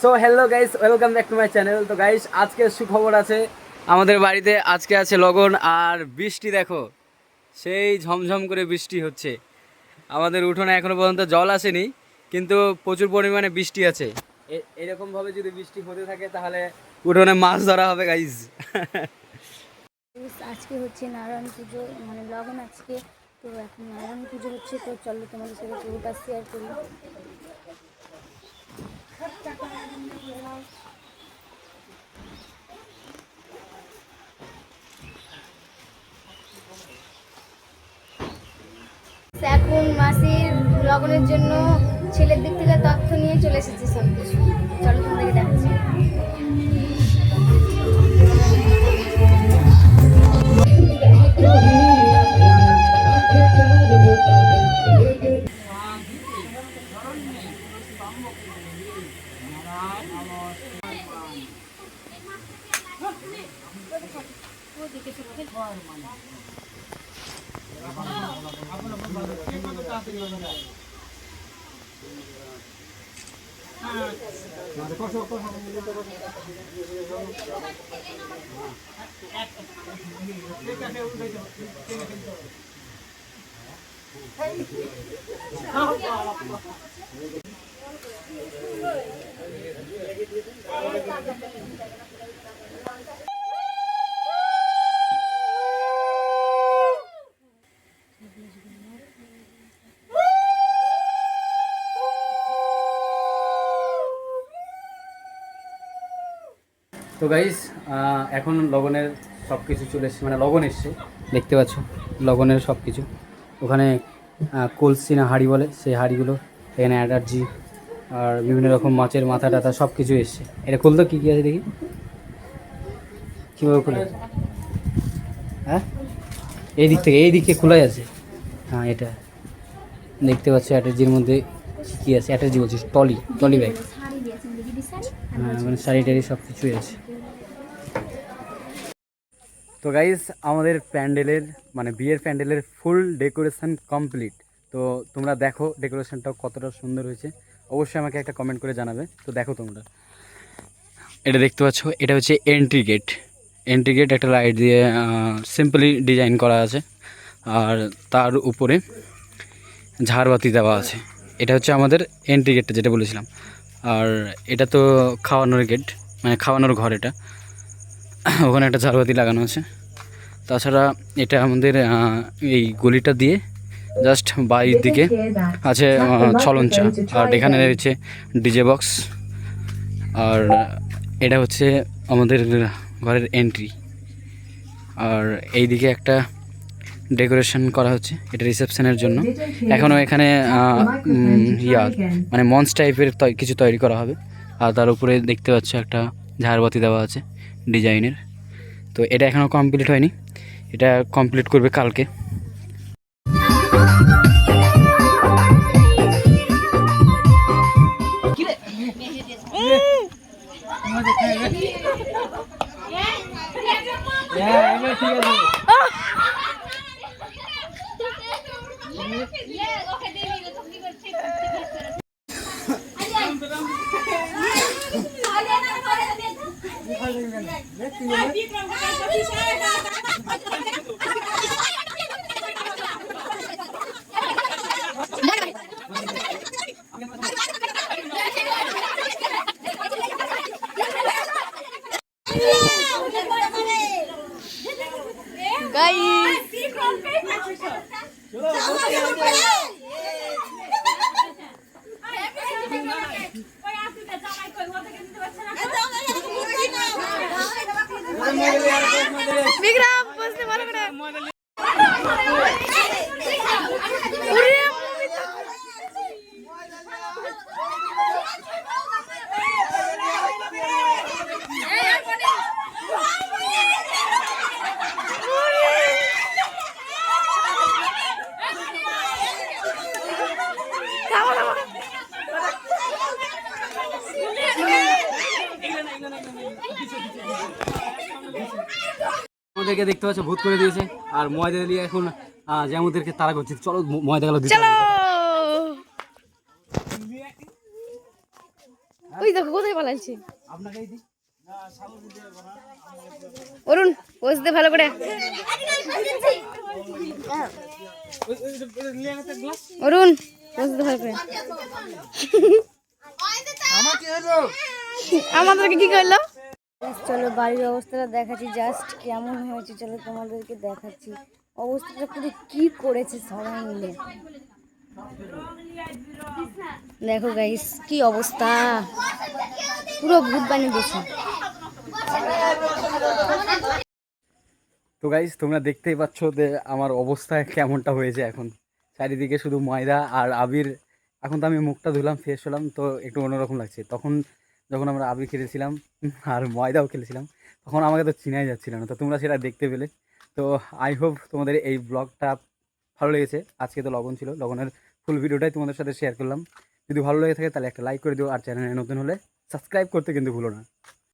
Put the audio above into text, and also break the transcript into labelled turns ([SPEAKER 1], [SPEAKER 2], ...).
[SPEAKER 1] So hello guys, welcome back to my channel. তো guys, আজকে সুখবর আছে। আমাদের বাড়িতে আজকে আছে লগন, আর বৃষ্টি দেখো, সেই ঝমঝম করে বৃষ্টি হচ্ছে। আমাদের উঠোনে এখনো পর্যন্ত জল আসেনি, কিন্তু প্রচুর পরিমাণে বৃষ্টি আছে। এরকমভাবে যদি বৃষ্টি হতে থাকে তাহলে উঠোনে মাছ ধরা হবে গাইস।
[SPEAKER 2] আজকে হচ্ছে নারায়ণ পুজো, মানে লগন আজকে। তো এখন নারায়ণ পুজো হচ্ছে, তো চলো তোমাদের সাথে পুরোটা শেয়ার করি। এখন মাসির লগনের জন্য ছেলের দিক থেকে তথ্য নিয়ে চলে এসেছে সব কিছু। চলো তোমাদেরকে দেখাচ্ছি।
[SPEAKER 1] তো গাইস, এখন লগনের সব কিছু চলে এসছে, মানে লগন এসছে, দেখতে পাচ্ছ লগনের সব কিছু। ওখানে কলসি না হাঁড়ি বলে, সেই হাঁড়িগুলো, এখানে অ্যালার্জি আর বিভিন্ন রকম মাছের মাথা টাথা সব কিছু এসছে। এটা খুলতো কী কী আছে দেখি, কীভাবে খুলে? হ্যাঁ, এই দিক থেকে খোলাই আছে। হ্যাঁ, এটা দেখতে পাচ্ছি অ্যাটার্জির মধ্যে কী আছে, অ্যাটার্জি বলছিস, টলি ব্যাগ। হ্যাঁ, মানে শাড়ি টাড়ি সব কিছুই আছে। তো গাইস, আমাদের প্যান্ডেলের, মানে বিয়ের প্যান্ডেলের ফুল ডেকোরেশন কমপ্লিট। তো তোমরা দেখো ডেকোরেশনটাও কতটা সুন্দর হয়েছে, অবশ্যই আমাকে একটা কমেন্ট করে জানাবে। তো দেখো তোমরা, এটা দেখতে পাচ্ছ, এটা হচ্ছে এন্ট্রি গেট। একটা লাইট দিয়ে সিম্পলি ডিজাইন করা আছে, আর তার উপরে ঝাড়বাতি দেওয়া আছে। এটা হচ্ছে আমাদের এন্ট্রি গেটটা, যেটা বলেছিলাম। আর এটা তো খাওয়ানোর গেট, মানে খাওয়ানোর ঘর। এটা ওখানে একটা ঝাড়বাতি লাগানো আছে। তাছাড়া এটা আমাদের এই গলিটা দিয়ে জাস্ট বাইরের দিকে আছে চলঞ্চা, আর এখানে রয়েছে ডিজে বক্স। আর এটা হচ্ছে আমাদের ঘরের এন্ট্রি। আর এই দিকে একটা ডেকোরেশন করা হচ্ছে, এটা রিসেপশনের জন্য। এখনও এখানে মানে মঞ্চ টাইপের কিছু তৈরি করা হবে। আর তার উপরে দেখতে পাচ্ছ একটা ঝাড়বাতি দেওয়া আছে ডিজাইনের। তো এটা এখনও কমপ্লিট হয়নি, এটা কমপ্লিট করবে কালকে।
[SPEAKER 2] বিক্রম বসতে ভালো করে।
[SPEAKER 1] আমাদেরকে দেখতে পাচ্ছ ভূত করে দিয়েছে, আর ময়দা দিয়ে এখন যেমনদেরকে তারা করছে। চলো ময়দা গেল দিতে।
[SPEAKER 2] ওই দেখো কোথায় পালাইছে
[SPEAKER 1] আপনাকেই দিই।
[SPEAKER 2] অরুণ বসতে ভালো করে অরুণ বসতে ভালো করে আমাদেরকে কি করলো চলো বাড়ির অবস্থাটা দেখাচ্ছি জাস্ট কেমন হয়েছে চলো তোমাদেরকে দেখাচ্ছি অবস্থাটা পুরো কি করেছে সবাই মিলে দেখো গাইস কি অবস্থা পুরো ভূত বানিয়ে দিয়েছে
[SPEAKER 1] তো গাইস তোমরা দেখতেই পাচ্ছ যে আমার অবস্থা কেমনটা হয়েছে এখন চারিদিকে শুধু ময়দা আর আবির। এখন তো আমি মুখটা ধুলাম ফ্রেশ হলাম তো একটু অন্যরকম লাগছে। তখন যখন আমরা আবির খেলেছিলাম আর ময়দাও খেলেছিলাম তখন আমাকে তো চিনাই যাচ্ছিল না, তো তোমরা সেটা দেখতে পেলে। তো আই হোপ তোমাদের এই ব্লগটা ভালো লেগেছে। আজকে তো লগন ছিল, লগনের ফুল ভিডিওটাই তোমাদের সাথে শেয়ার করলাম। যদি ভালো লেগে থাকে তাহলে একটা লাইক করে দিও, আর চ্যানেলে নতুন হলে সাবস্ক্রাইব করতে কিন্তু ভুলো না।